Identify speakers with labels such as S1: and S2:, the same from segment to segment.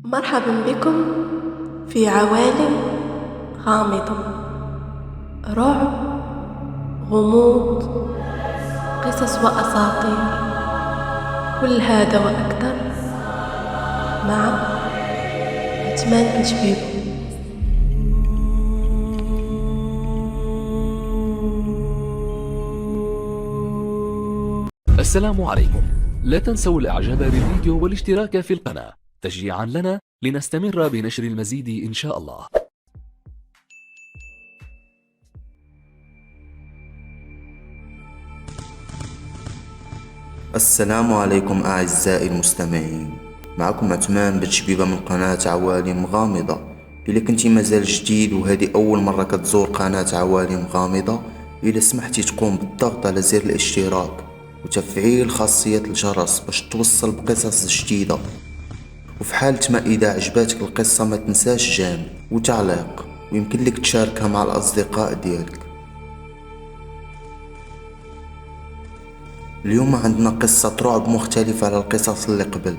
S1: مرحبا بكم في عوالم غامضة، رعب، غموض، قصص وأساطير، كل هذا وأكثر مع عثمان بن شبيب.
S2: السلام عليكم. لا تنسوا الاعجاب بالفيديو والاشتراك في القناة تشجيعا لنا لنستمر بنشر المزيد إن شاء الله.
S3: السلام عليكم أعزائي المستمعين، معكم عثمان بن شبيبة من قناة عوالم غامضة. إلا كنتي مازال جديد وهذه أول مرة كتزور قناة عوالم غامضة، إلا سمحتي تقوم بالضغط على زر الاشتراك وتفعيل خاصية الجرس باش توصل بقصص جديدة. وفي حالة ما إذا عجباتك القصة ما تنساش جيم وتعليق، ويمكن لك تشاركها مع الأصدقاء ديالك. اليوم عندنا قصة رعب مختلفة على القصص اللي قبل،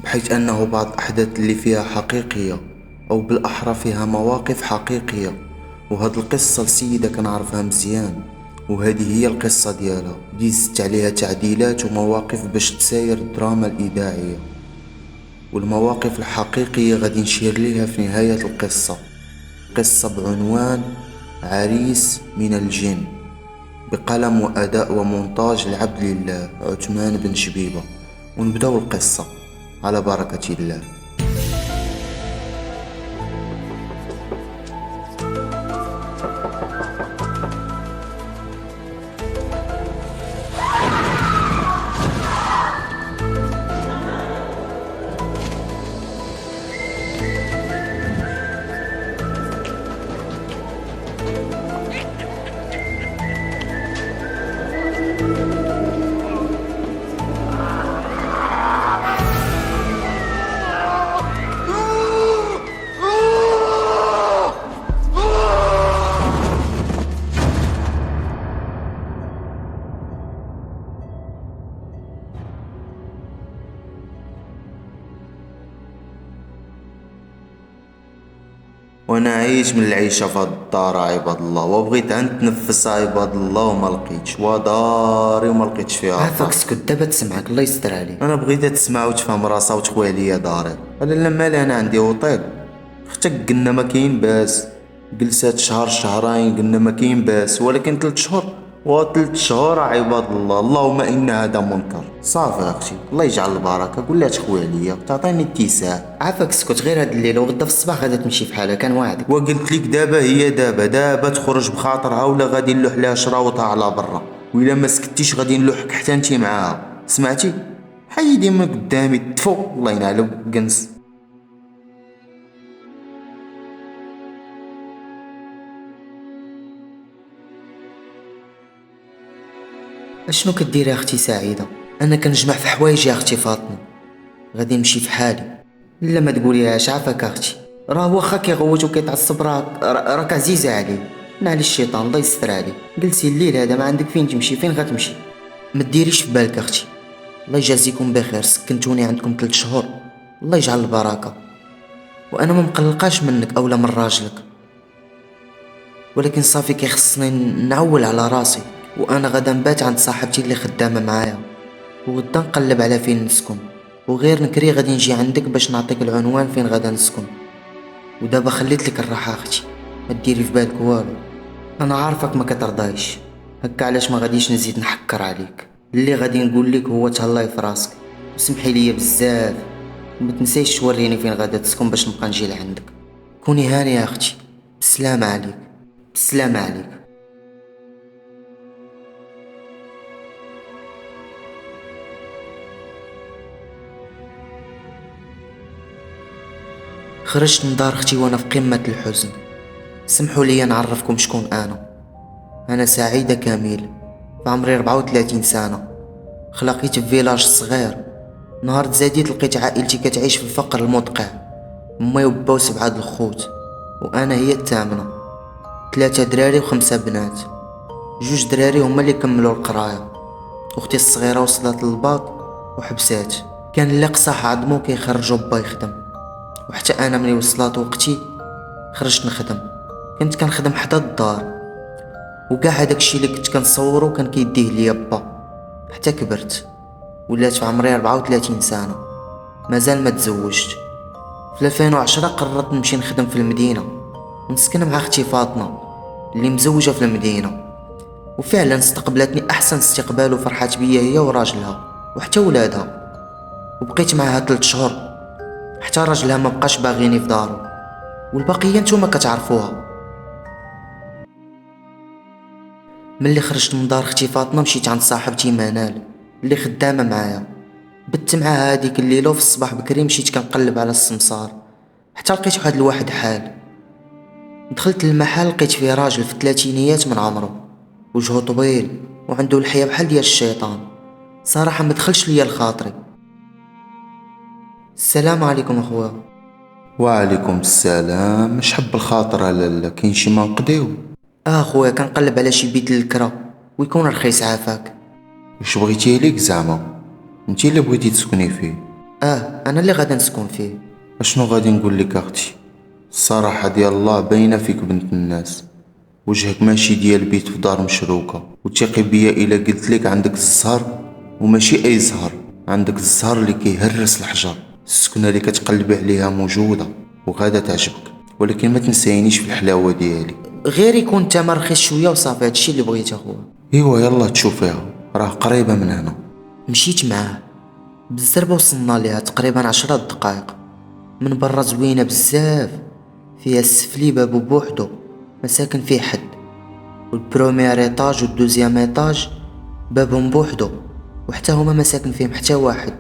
S3: بحيث أنه بعض الأحداث اللي فيها حقيقية أو بالأحرى فيها مواقف حقيقية. وهاد القصة السيدة كنعرفها مزيان، وهذه هي القصة ديالها اللي زدت عليها تعديلات ومواقف باش تساير الدراما الإذاعية. والمواقف الحقيقية غادي نشير ليها في نهاية القصة. قصة بعنوان عريس من الجن، بقلم وأداء ومونتاج العبد لله عثمان بن شبيبة. ونبداو القصة على بركة الله. وانا عايش من العيشة في هاد الدار عباد الله، وبغيت نتنفس عباد الله وما لقيتش، وداري وما لقيتش فيها.
S4: عافاك اسكت دابا تسمعك الله يستر عليك.
S3: انا بغيت تسمع وتفهم راسها وتخوي عليا داري. انا لما انا عندي وطيل اختك قلنا ما كاين باس، جلسات شهر شهرين قلنا ما كاين باس، ولكن 3 شهور و3 شهور عباد الله. اللهم ان هذا منكر. صافي اختي الله يجعل البركه، قول لها تخوي عليا تعطيني اتساع.
S4: عافاك اسكت غير هاد الليله وغدا في الصباح غادا تمشي في حالها كان واعدك.
S3: وقلت لك دابا هي دابا تخرج بخاطرها، ولا غادي نلوح لها شراوطها على برا، وإلا ما سكتيش غادي نلوحك حتى انتي معاها. سمعتي؟ حيدي من قدامي تفو الله ينعلو قنص.
S4: اشنو كديري يا اختي سعيده؟ انا كنجمع في حوايجي يا اختي فاطمه، غادي نمشي في حالي. لا ما تقوليهاش عافاك اختي، راه واخا كيغوت وكيتعصب راك عزيزه عليه. نعل الشيطان الله يستر عليه. جلسي الليل هذا ما عندك فين تمشي، فين غتمشي؟ ما ديريش في بالك اختي، الله يجازيكم بخير، سكنتوني عندكم 3 شهور الله يجعل البركه. وانا ما مقلقاش منك اولا من راجلك، ولكن صافي كيخصني نعول على راسي. وانا غدا نبات عند صاحبتي اللي خدامه معايا، وغدا نقلب على فين نسكن، وغير نكري غادي نجي عندك باش نعطيك العنوان فين غدا نسكن. ودابا خليت لك الراحه اختي، ما ديري في بالك والو. انا عارفك ما كترضايش، هكا علاش ما غاديش نزيد نحكر عليك. اللي غادي نقول لك هو تهلاي في راسك، وسمحي لي بزاف، وما تنسيش توريني فين غادا تسكن باش نبقى نجي لعندك. كوني هانيه يا اختي، بسلامه عليك بسلامه عليك. خرجت من دار اختي وانا في قمة الحزن. سمحوا لي نعرفكم شكون انا سعيدة كامل، في عمري 34 سنة. خلقيت في فيلاج صغير. نهار تزاديت لقيت عائلتي كتعيش في الفقر المدقع، امي وبا و7 الخوت، وانا هي الثامنة. 3 دراري و5 بنات. 2 دراري هما اللي كملوا القراية، اختي الصغيرة وصلت للباط وحبسات. كان اللي قصاح عظمو كيخرجو با يخدم، وحتى انا ملي وصلات وقتي خرجت نخدم. كنت كنخدم حدا الدار، وكاع هداكشي اللي كنت كنصورو كان كيديه ليا با. حتى كبرت ولات في عمري 34 سنه، مازال ما تزوجت. في 2010 قررت نمشي نخدم في المدينه ونسكن مع اختي فاطمه اللي مزوجه في المدينه، وفعلا استقبلتني احسن استقبال وفرحات بيا هي وراجلها وحتى ولادها. وبقيت معها 3 شهور حتى راجلها ما بقاش باغيني في دارو، والبقيه نتوما كتعرفوها. ملي خرجت من دار اختي فاطمه مشيت عند صاحبتي منال اللي خدامه معايا. بت معاها هذيك الليله، وفي الصباح بكري مشيت كنقلب على السمسار حتى لقيت واحد الواحد حال. دخلت للمحل لقيت فيه راجل في الثلاثينيات من عمره، وجهه طويل وعنده لحيه بحال ديال الشيطان. صراحه ما دخلش ليا لخاطري. السلام عليكم اخويا.
S3: وعليكم السلام. مش حب الخاطر لالا، كاين شي ما نقضيو؟
S4: اخويا كنقلب على شي بيت للكرا ويكون رخيص عافاك.
S3: واش بغيتي ليك زعما؟ انتي اللي بغيتي تسكني فيه؟
S4: انا اللي غادا نسكن فيه.
S3: اشنو غادي نقول لك اختي، الصراحه ديال الله باينه فيك بنت الناس، وجهك ماشي ديال بيت في دار مشروكه. وثقي بيا الا قلت لك عندك الزهر، وماشي اي زهر، عندك الزهر اللي كيهرس الحجر. السكنه اللي كتقلبي عليها موجوده وغادا تعجبك، ولكن ما تنسينيش في الحلاوه ديالي.
S4: غير يكون الثمن رخيص شويه وصافي، هادشي اللي بغيت اخويا.
S3: ايوا يلا تشوفيها، راه قريبه من هنا.
S4: مشيت معاه بالزربه وصلنا ليها تقريبا 10 دقائق. من برا زوينه بزاف، فيها السفلي بابو بوحدو ما ساكن فيه حد، والبروميير ايطاج والدوزيام ايطاج بابهم بوحدو وحتى هما ما ساكن فيهم حتى واحد.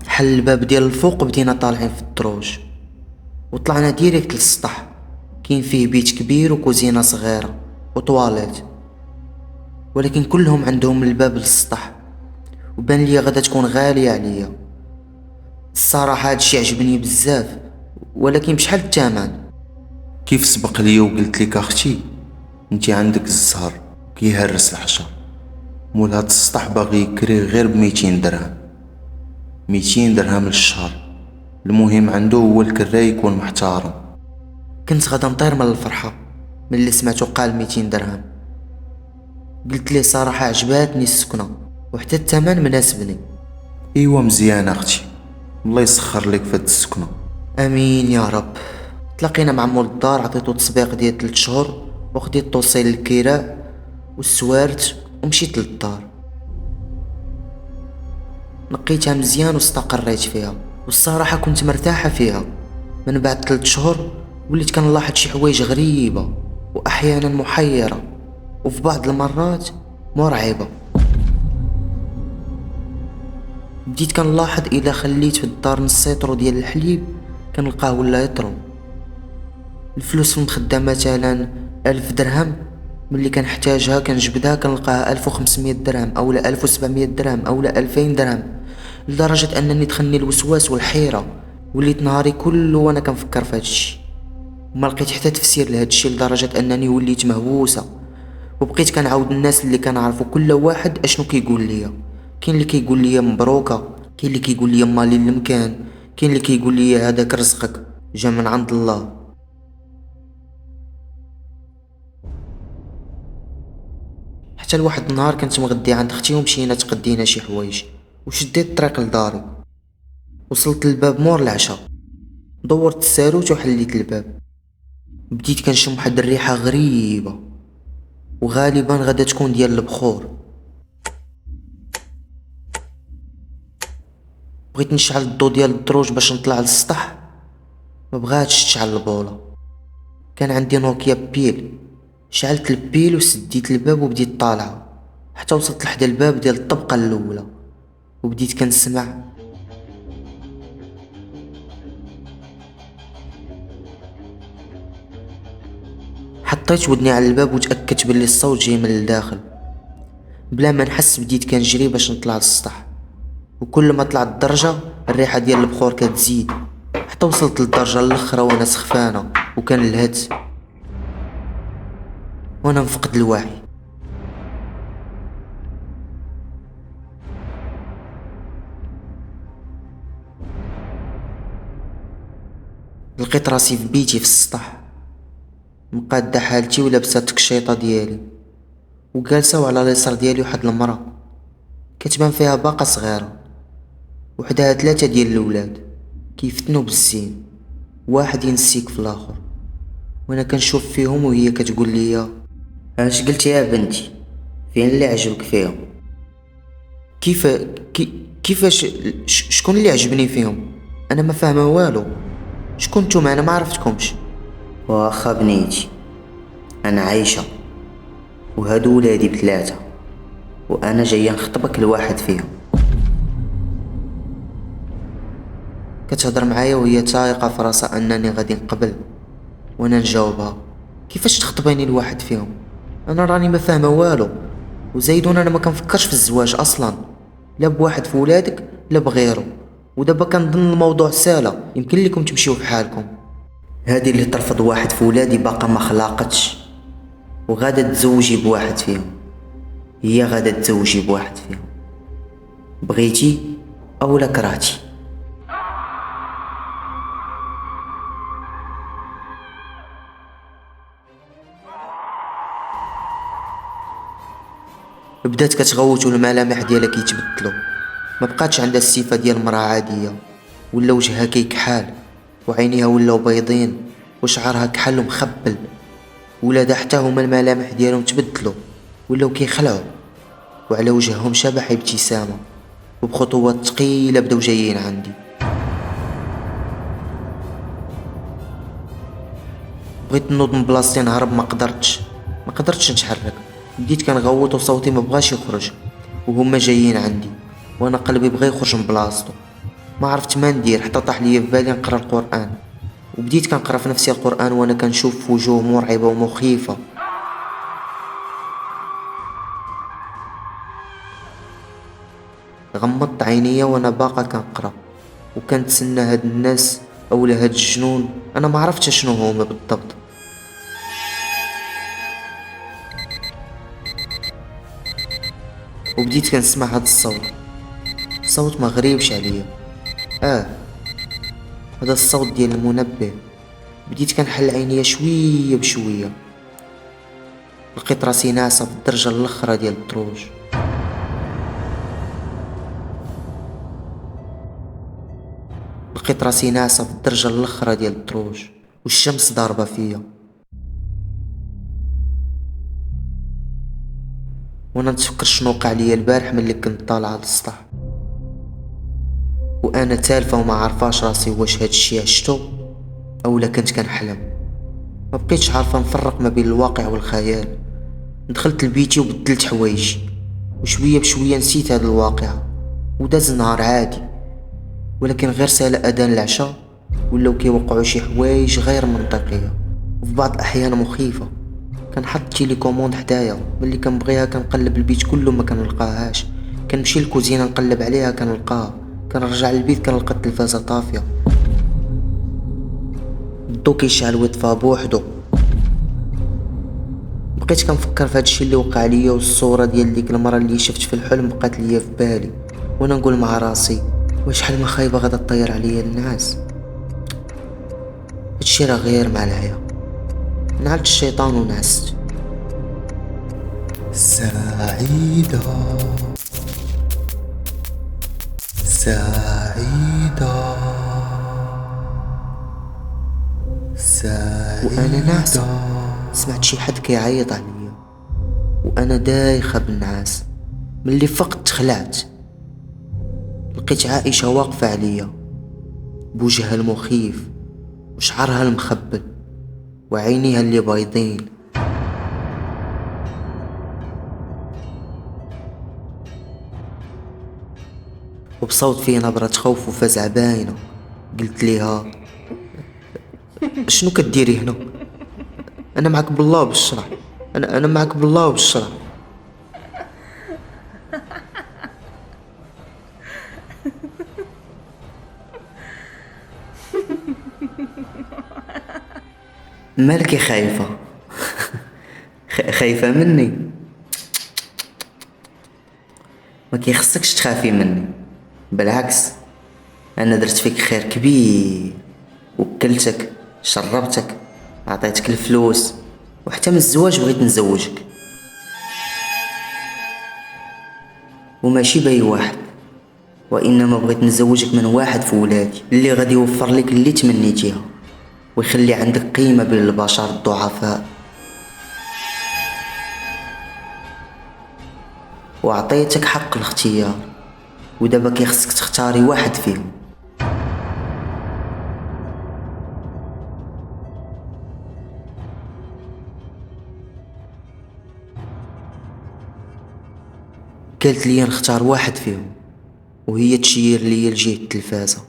S4: حل الباب ديال الفوق وبدينا طالعين في الدروج، وطلعنا ديريكت للسطح. كاين فيه بيت كبير وكوزينه صغيره وطواليت، ولكن كلهم عندهم الباب للسطح، وبان لي غدا تكون غاليه عليا. الصراحه هادشي عجبني بزاف، ولكن بشحال الثمن؟
S3: كيف سبق لي وقلت لك اختي، انتي عندك الزهر كيهرس الحجر. مول هاد السطح باغي يكري غير ب200 درهم، 200 درهم للشهر. المهم عنده هو الكراي يكون محترم.
S4: كنت غدا نطير من الفرحه ملي سمعتو قال 200 درهم. قلت ليه صراحه عجباتني السكنه وحتى الثمن مناسبني.
S3: ايوا مزيان اختي، الله يسخر لك فهاد السكنه.
S4: امين يا رب. تلاقينا مع مول الدار، عطيتو تصبيق ديال 3 شهور وخديت توصيل الكراء والسوارت ومشيت للدار. نقيتها مزيان واستقريت فيها، والصراحه كنت مرتاحه فيها. من بعد 3 شهور وليت كنلاحظ شي حوايج غريبه واحيانا محيره، وفي بعض المرات مرعبه. بديت كنلاحظ الا خليت في الدار نص لتر ديال الحليب كنلقاه ولا يطرو. الفلوس في المخده مثلا 1000 درهم، ملي كنحتاجها كنجبدها كنلقاها 1500 درهم اولا 1700 درهم اولا 2000 درهم، لدرجه انني دخلني الوسواس والحيره. وليت نهاري كله وانا كنفكر في هادشي، وما لقيت حتى تفسير لهادشي، لدرجه انني وليت مهووسه. وبقيت كنعاود الناس اللي كنعرفو كل واحد اشنو كيقول ليا. كاين اللي كيقول ليا مبروكه، كاين اللي كيقول ليا مالي المكان، كاين اللي كيقول ليا هذاك رزقك جا من عند الله. حتى لواحد النهار كنت مغدي عند اختي ومشينا تقدينا شي حوايج وشديت الطريق لداري. وصلت للباب مور العشاء، دورت الساروت وحليت الباب. بديت كنشم واحد الريحه غريبه وغالبا غدا تكون ديال البخور. بغيت نشعل الضو ديال الدروج باش نطلع للسطح، ما بغاتش تشعل البوله. كان عندي نوكيا بيل، شعلت البيل وسديت الباب وبديت طالعه حتى وصلت لحد الباب ديال الطبقه الاولى، وبديت كنسمع. حطيت ودني على الباب وتاكدت باللي الصوت جاي من الداخل. بلا ما نحس بديت كنجري باش نطلع للسطح، وكل ما طلعت الدرجه الريحه ديال البخور كتزيد حتى وصلت للدرجه الاخرى وانا سخفانه وكان الهت وانا مفقد الوعي. لقيت راسي في بيتي في السطح، مقادة حالتي ولابسة التكشيطة ديالي، وجالسة وعلى اليسار ديالي واحد المرا كتبان فيها باقا صغيرة، وحدها 3 ديال الولاد كيفتنوا بالزين، واحد ينسيك في الاخر. وانا كنشوف فيهم وهي كتقول لي: اش قلتي يا بنتي؟ فين اللي عجبك فيهم؟ كيفاش شكون اللي عجبني فيهم؟ انا ما فاهمه والو. شكون نتوما؟ انا ما عرفتكمش. واخا بنيتي، انا عايشه وهادو ولادي ب3، وانا جايه نخطبك لواحد فيهم. كتهضر معايا وهي تايقه في راسها انني غادي نقبل، وانا نجاوبها: كيفاش تخطبيني لواحد فيهم؟ انا راني ما فاهمه والو، وزايدون انا ما كنفكرش في الزواج اصلا، لا بواحد في ولادك لا بغيره. ودابا كنظن الموضوع ساله، يمكن لكم تمشيو بحالكم. هذه اللي ترفض واحد في ولادي باقا ما خلاقتش، وغادا تزوجي بواحد فيهم. هي غادا تزوجي بواحد فيهم، بغيتي او لا كرهتي. بدات كتغوت والملامح ديالها كيتبدلوا، ما بقاتش عندها الصفه ديال المراه عاديه، ولا وجهها كيكحال، وعينيها ولاو بيضين، وشعرها كحل ومخبل. ولادها حتى هما الملامح ديالهم تبدلوا ولاو كيخلعوا، وعلى وجههم شبح ابتسامه، وبخطوات ثقيله بداو جايين عندي. بغيت نوض من بلاصتي نهرب، ما قدرتش نتحرك. بديت كنغوت وصوتي ما بغاش يخرج، وهما جايين عندي وانا قلبي بغى يخرج من بلاصتو. ما عرفت ما ندير، حتى طاح ليا في بالي نقرا القران، وبديت كنقرا في نفسي القران وانا كنشوف في وجوه مرعبه ومخيفه. غمضت عينيا وانا باقا كنقرا، وكنتسنى هاد الناس اولا هاد الجنون، انا ما عرفتش شنو هما بالضبط. وبديت كنسمع هاد الصوت، صوت ما غريبش عليا. هذا الصوت ديال المنبه. بديت كنحل عينيا شويه بشويه، لقيت راسي ناعسه في الدرجه الاخرى ديال الدروج. والشمس ضاربه فيا، وانا نتفكر شنو وقع ليا البارح ملي كنت طالعه على السطح، وانا تالفه وما عارفاش راسي واش هادشي عشتو اولا كنت كنحلم. ما بقيتش عارفه نفرق ما بين الواقع والخيال. دخلت لبيتي وبدلت حوايجي، وشويه بشويه نسيت هاد الواقعه، وداز النهار عادي. ولكن غير سال اذان العشاء ولاو كيوقعوا شي حوايج غير منطقيه، وفي بعض الاحيان مخيفه. كنحط تيليكوموند حدايا، ملي كنبغيها كنقلب البيت كله ما كنلقاهاش. كنمشي للكوزينه نقلب عليها كنلقاها، كنرجع للبيت كنلقى التلفازه طافيه، الضو كيشعل ويطفى بوحدو. بقيت كنفكر في هادشي اللي وقع ليا، والصوره ديال ديك المره اللي شفت في الحلم بقات ليا في بالي، وانا نقول مع راسي: واش حلمه خايبه غادا تطير عليا الناس؟ هادشي راه غير معلايا. نعلت الشيطان ونعست.
S3: سعيدة
S4: وانا ناعسة سمعت شي حد كيعيط عليا، وانا دايخة بالنعاس. ملي فقت خلعت، لقيت عائشة واقفة عليا بوجهها المخيف وشعرها المخبل وعينيها اللي بايضين. وبصوت فيه نبرة خوف وفزع باينة قلت ليها: شنو كديري هنا؟ انا معك بالله بالشرع، انا معك بالله بالشرع. مالكي خايفة؟ خايفة مني؟ ما كيخصكش تخافي مني، بالعكس انا درت فيك خير كبير وكلتك، شربتك، عطيتك الفلوس، وحتى من الزواج بغيت نزوجك، وماشي باي واحد، وانما بغيت نزوجك من واحد في ولادي اللي غادي يوفر لك اللي تمنيتيها ويخلي عندك قيمة بين البشر الضعفاء. وعطيتك حق الاختيار، ودابا كيخصك تختاري واحد فيهم. قالت لي نختار واحد فيهم، وهي تشير لي لجهة التلفازة.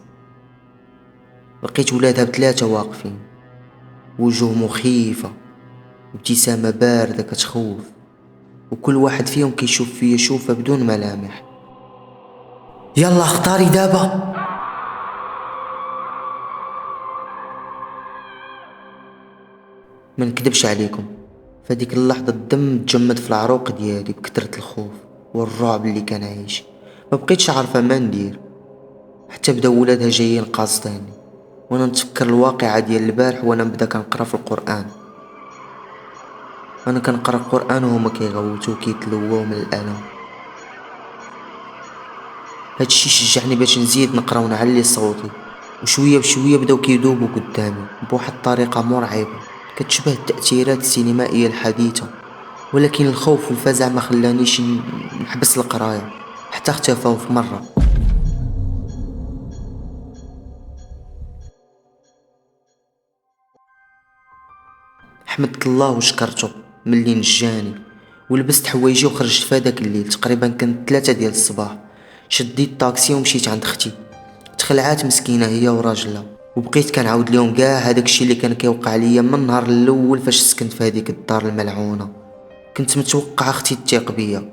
S4: لقيت ولادها بثلاثة واقفين، وجوه مخيفة، ابتسامة باردة كتخوف، وكل واحد فيهم كيشوف فيا شوفة بدون ملامح. يلا اختاري دابا. ما نكدبش عليكم، فديك اللحظة الدم تجمد في العروق ديالي بكثرة الخوف والرعب اللي كان عايش. ما بقيتش عارفة ما ندير، حتى بداو ولادها جايين قاصديني، وانا نتفكر الواقعة ديال البارح وانا نبدا كنقرا في القرآن. انا كنقرا القرآن وهما كيغوتو وكيتلووا من الالم. هادشي شجعني باش نزيد نقرا ونعلي صوتي، وشويه بشويه بداو كيذوبوا قدامي بواحد الطريقه مرعبه كتشبه التأثيرات السينمائيه الحديثه. ولكن الخوف والفزع ما خلانيش نحبس القرايه حتى اختفاو في مره. حمدت الله وشكرته ملي نجاني، ولبست حوايجي وخرجت في هداك الليل. تقريبا كانت 3 ديال الصباح. شديت الطاكسي ومشيت عند اختي، تخلعات مسكينه هي وراجلها، وبقيت كنعاود ليهم كاع هذاك الشيء اللي كان كيوقع ليا من النهار الاول فاش سكنت في هذيك الدار الملعونه. كنت متوقع اختي تثيق بيا،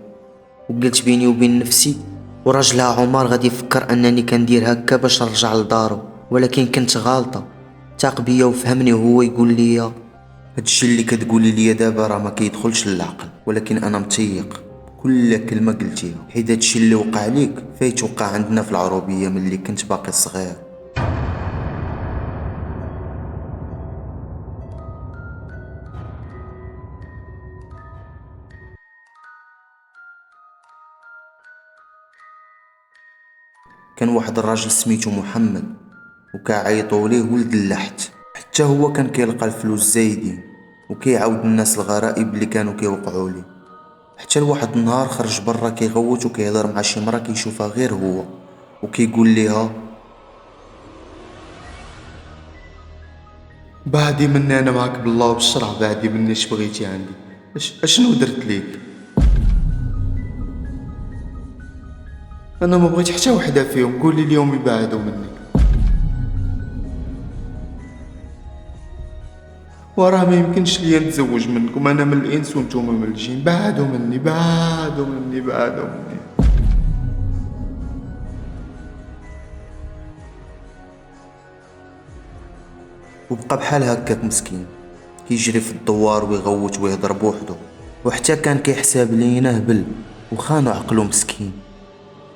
S4: وقلت بيني وبين نفسي وراجلها عمر غادي يفكر انني كندير هكا باش نرجع لدارو، ولكن كنت غالطه. تاق بيا وفهمني وهو يقول لي
S3: هادشي اللي كتقولي ليا دابا راه ما كيدخلش للعقل، ولكن انا متيق كل كلمه قلتيها، حيت هادشي اللي وقع ليك فايت وقع عندنا في العروبيه ملي كنت باقي صغير. كان واحد الراجل سميتو محمد، وكيعيطوا ليه ولد اللحت. حتى هو كان كيلقى الفلوس زايدين وكيعاود الناس الغرائب اللي كانوا كيوقعوا ليه. حتى لواحد النهار خرج برا كيغوت وكيهضر مع شي مرا كيشوفها غير هو، وكيقول ليها بعدي مني انا معاك بالله وبالشرع، بعدي مني اش بغيتي عندي، اشنو درت ليك؟ انا ما بغيت حتى وحده فيهم، قولي اليوم يبعدوا مني. وراه ما يمكنش ليا نتزوج منكم، انا من الانس وانتم من الجن، بعدوا مني بعدوا مني بعدوا مني. وبقى بحال هكاك مسكين كيجري في الدوار ويغوت ويهضر بوحدو، وحتى كان كيحسب لينا هبل وخانو عقلو مسكين.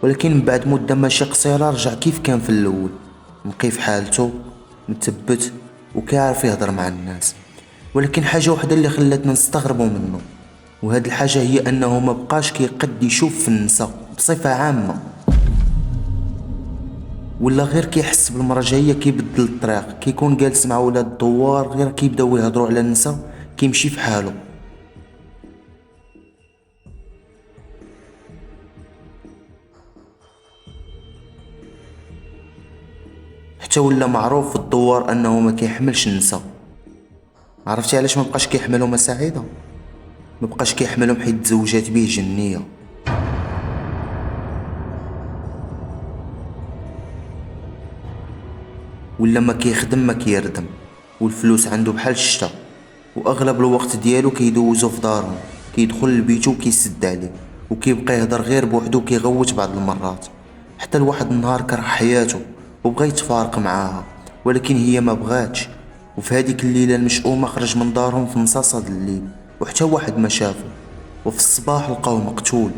S3: ولكن من بعد مده ماشي قصيره رجع كيف كان في الاول، نقي في حالته مثبت وكيعرف يهضر مع الناس. ولكن حاجه وحده اللي خلاتنا نستغربوا منه، وهاد الحاجه هي انه ما بقاش كيقد يشوف في النساء بصفه عامه، ولا غير كيحس بالمرة جايه كيبدل الطريق. كيكون جالس مع ولاد الدوار غير كيبداو يهضروا على النساء كيمشي في حاله. حتى ولا معروف في الدوار انه ما كيحملش النساء. عرفتي علاش ما بقاش كيحملهم سعيده؟ ما بقاش كيحملهم حيت تزوجات به جنيه. ولا ما كيخدم ما كيردم، والفلوس عنده بحال الشتا، واغلب الوقت ديالو كيدوزو في دارهم، كيدخل لبيتو وكيسد عليه وكيبقى يهضر غير بوحدو كيغوت بعض المرات. حتى لواحد النهار كره حياته وبغى يتفارق معاها، ولكن هي ما بغاتش. وفي هذيك الليله المشؤومه خرج من دارهم في نصاصه الليل وحتى واحد ما شافه، وفي الصباح لقاو مقتول.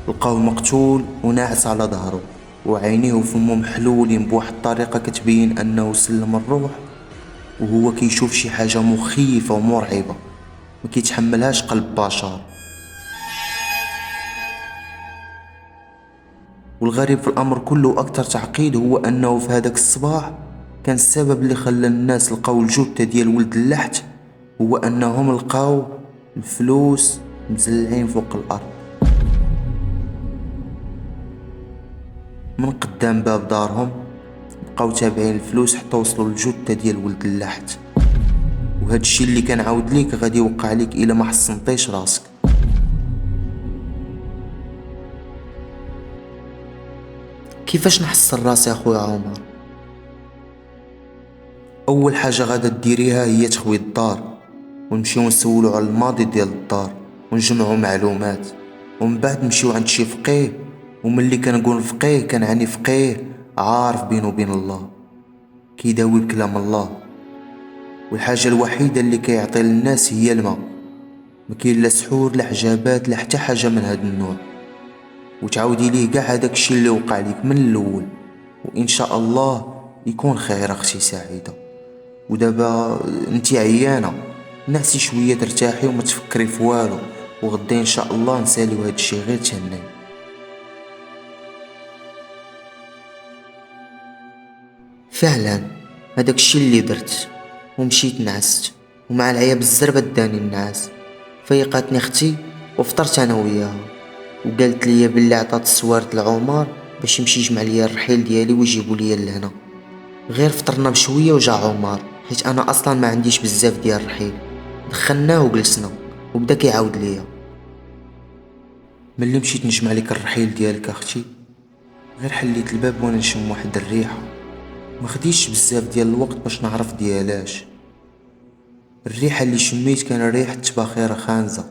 S3: لقاوه مقتول وناعس على ظهره، وعينيه وفمه محلولين بواحد الطريقة كتبين انه سلم الروح، وهو كيشوف شي حاجة مخيفة ومرعبة ما كيتحملهاش قلب بشر. والغريب في الامر كله واكثر تعقيد هو انه في هذاك الصباح كان السبب اللي خلى الناس لقاو الجثة ديال ولد اللحت هو انهم لقاو الفلوس مزلعين فوق الارض من قدام باب دارهم. بقاو تابعين الفلوس حتى وصلوا للجثة ديال ولد اللحت، وهذا الشيء اللي كنعاود ليك غادي يوقع ليك الا ما حصنتيش راسك.
S4: كيفاش نحصل راسي اخويا عمر؟
S3: اول حاجه غادا ديريها هي تخوي الدار، ونمشيو نسولو على الماضي ديال الدار ونجمعو معلومات، ومن بعد نمشيو عند شي فقيه. وملي كنقول فقيه كنعني فقيه عارف بينه وبين الله، كيداوي بكلام الله. والحاجه الوحيده اللي كيعطي للناس هي الماء، ما كاين لا سحور لا حجابات لا حتى حاجه من هذا النوع. وتعاودي ليه كاع هذاك الشيء اللي وقع لك من الاول، وان شاء الله يكون خير اختي سعيده. ودابا انتي عيانه، نعسي شويه ترتاحي وما تفكري في والو، وغدا ان شاء الله نساليو هذا الشيء غير تهني.
S4: فعلا هذاك الشيء اللي درت، ومشيت نعست، ومع العيا بالزربة داني النعاس. فيقاتني اختي وفطرت انا وياها، وقالت لي باللي عطات السوارت لعمر باش يمشي يجمع ليا الرحيل ديالي ويجيبوا ليا لهنا. غير فطرنا بشويه وجا عمر، حيت انا اصلا ما عنديش بزاف ديال الرحيل. دخلناه وجلسنا وبدا كيعاود ليا.
S3: ملي مشيت نجمع لك الرحيل ديالك اختي، غير حليت الباب وانا نشم واحد الريحه، ما خديتش بزاف ديال الوقت باش نعرف ديالاش. الريحه اللي شميت كان ريحه تباخيره خانزه،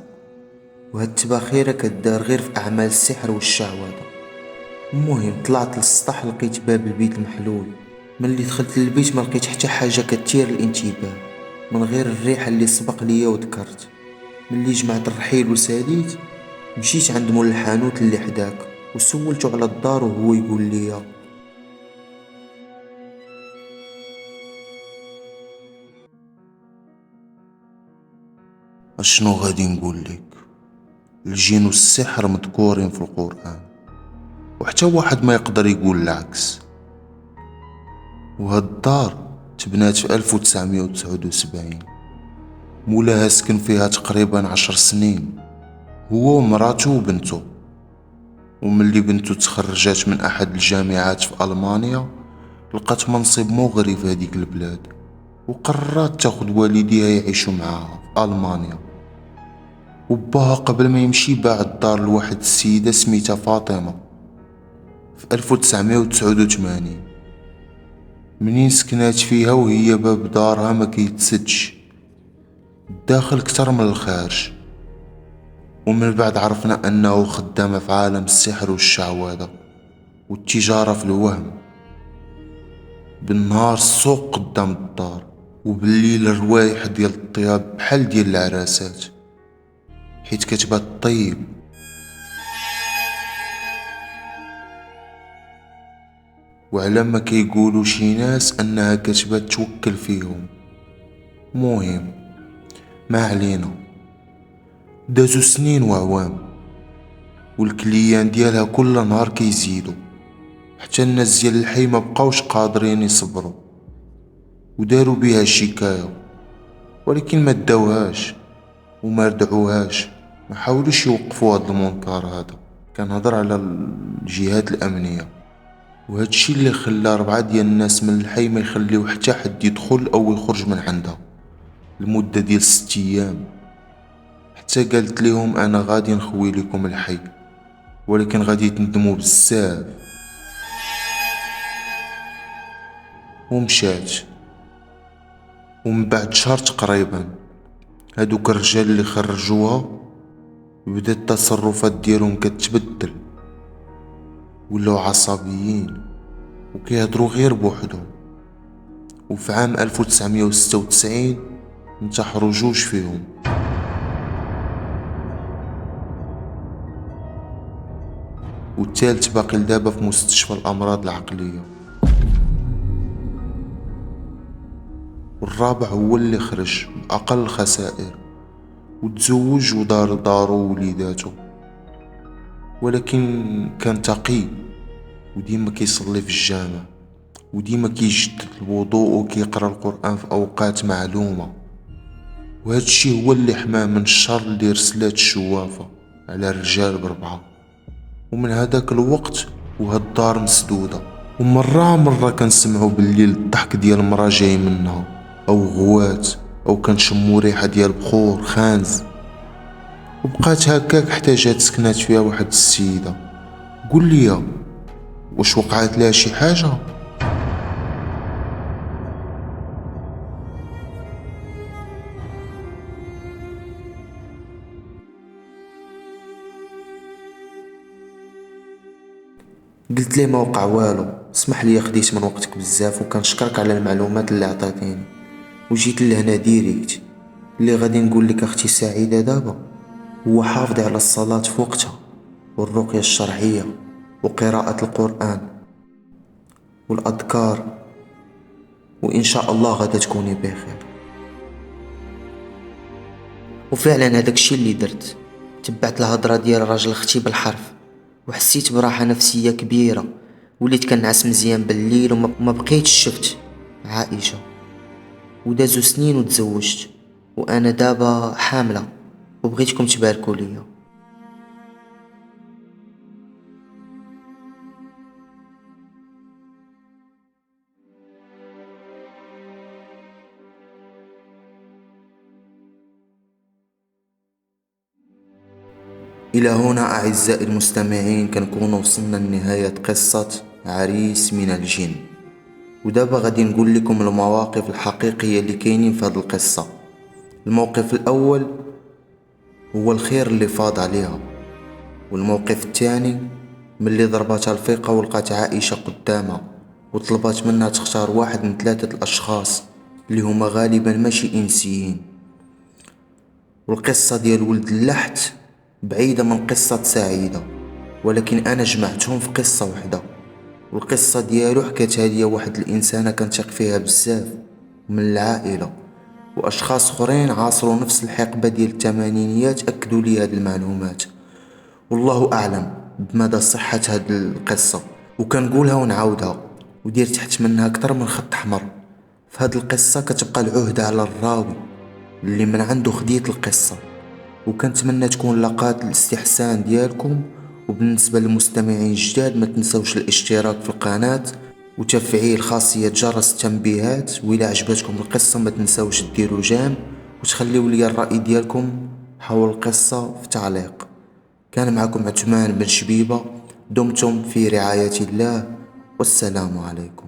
S3: وهاد التباخيره كدار غير في اعمال السحر والشعوذه. المهم طلعت للسطح لقيت باب البيت محلول. ملي دخلت للبيت ما لقيت حتى حاجه كتثير الانتباه من غير الريحه اللي سبق ليا وذكرت. ملي جمعت الرحيل وساليت مشيت عند مول الحانوت اللي حداك وسولته على الدار، وهو يقول لي اشنو غادي نقول لك، الجن والسحر مذكورين في القرآن، وحتى واحد ما يقدر يقول العكس. وهاد الدار تبنات في 1979، مولاها سكن فيها تقريبا 10 سنين، هو ومراته وبنته. وملي بنته تخرجت من احد الجامعات في ألمانيا لقات منصب مغري في هذيك البلاد، وقررت تاخد والديها يعيشوا معاها في ألمانيا. وباها قبل ما يمشي باع الدار لواحد السيدة سميتها فاطمة في 1989. منين سكنات فيها وهي باب دارها ما كيتسدش، الداخل كتر من الخارج. ومن بعد عرفنا انه خدامة في عالم السحر والشعوذة والتجارة في الوهم. بالنهار السوق قدام الدار، وبالليل الروايح ديال الطياب بحال ديال العراسات، حيت كتبات طيب. وعلى ما كيقولوا شي ناس انها كتبات توكل فيهم. مهم ما علينا. دازو سنين وعوام، والكليان ديالها كل نهار كيزيدوا، حتى الناس ديال الحي ما بقاوش قادرين يصبروا، وداروا بها الشكاية ولكن ما داوهاش وما ردعوهاش. ما حاولوش يوقفوا هذا المنكر هذا، كنهضر على الجهات الامنيه. وهذا الشيء اللي خلى 4 ديال الناس من الحي ما يخليو حتى حد يدخل او يخرج من عندها لمده ديال 6 ايام. حتى قالت لهم انا غادي نخوي لكم الحي، ولكن غادي تندموا بزاف. ومشات. ومن بعد شهر تقريبا هادوك الرجال اللي خرجوها بدات التصرفات ديالهم كتبدل، ولاو عصبيين وكيهضروا غير بوحدهم. وفي عام 1996 انتحروا 2 فيهم. والثالث باقي لدابا في مستشفى الأمراض العقلية، والرابع هو اللي خرج بأقل الخسائر وتزوج ودار دارو ووليداتو، ولكن كان تقي وديما كيصلي في الجامع وديما كيجدد الوضوء وكيقرا القرآن في أوقات معلومة، وهذا الشيء هو اللي حماه من الشر اللي رسلات الشوافة على الرجال ب4. ومن هذاك الوقت وهاد الدار مسدودة، ومرة كنسمعو بالليل الضحك ديال مرا جاي منها أو غوات، أو كنشمو ريحة ديال بخور خانز. وبقات هكاك حتى جات سكنات فيها واحد السيدة. قول لي واش وقعت لها شي حاجة؟ قلت ليه ما وقع والو، اسمح لي خديت من وقتك بزاف وكنشكرك على المعلومات اللي عطيتيني، وجيت لهنا ديريكت. اللي غادي نقول لك اختي سعيدة دابا هو حافظي على الصلاة في وقتها والرقية الشرعية وقراءة القرآن والأذكار، وإن شاء الله غادا تكوني بخير. وفعلا هذاك الشيء اللي درت، تبعت الهضرة ديال راجل اختي بالحرف وحسيت براحة نفسية كبيرة، وليت كنعس مزيان بالليل وما بقيتش شفت عائشة. ودازو سنين وتزوجت وانا دابا حاملة وبغيتكم تباركوا ليا. إلى هنا أعزائي المستمعين كنكون وصلنا لنهاية قصة عريس من الجن. ودابا غادي نقول لكم المواقف الحقيقية اللي كاينين في هذه القصة. الموقف الأول هو الخير اللي فاض عليها، والموقف الثاني ملي ضرباتها الفيقة ولقات عائشة قدامها وطلبات منها تختار واحد من 3 الأشخاص اللي هما غالبا ماشي إنسيين. والقصة ديال ولد اللحت بعيدة من قصة سعيدة، ولكن أنا جمعتهم في قصة وحدة، والقصة ديالو حكاتها ليا واحد الإنسانة كنثق فيها بزاف من العائلة، وأشخاص اخرين عاصروا نفس الحقبة ديال الثمانينيات أكدوا لي هاد المعلومات. والله أعلم بمدى صحة هاد القصة، وكنقولها ونعاودها ودير تحت منها أكتر من خط أحمر. في هاد القصة كتبقى العهدة على الراوي اللي من عنده خديت القصة، وكنتمنى تكون لقات الاستحسان ديالكم. وبالنسبة للمستمعين الجداد ما تنسوش الاشتراك في القناة وتفعيل خاصية جرس التنبيهات، وإذا عجبتكم القصة ما تنسوش ديروا جيم وتخليوا لي الرأي ديالكم حول القصة في تعليق. كان معكم عثمان بن شبيبة، دمتم في رعاية الله والسلام عليكم.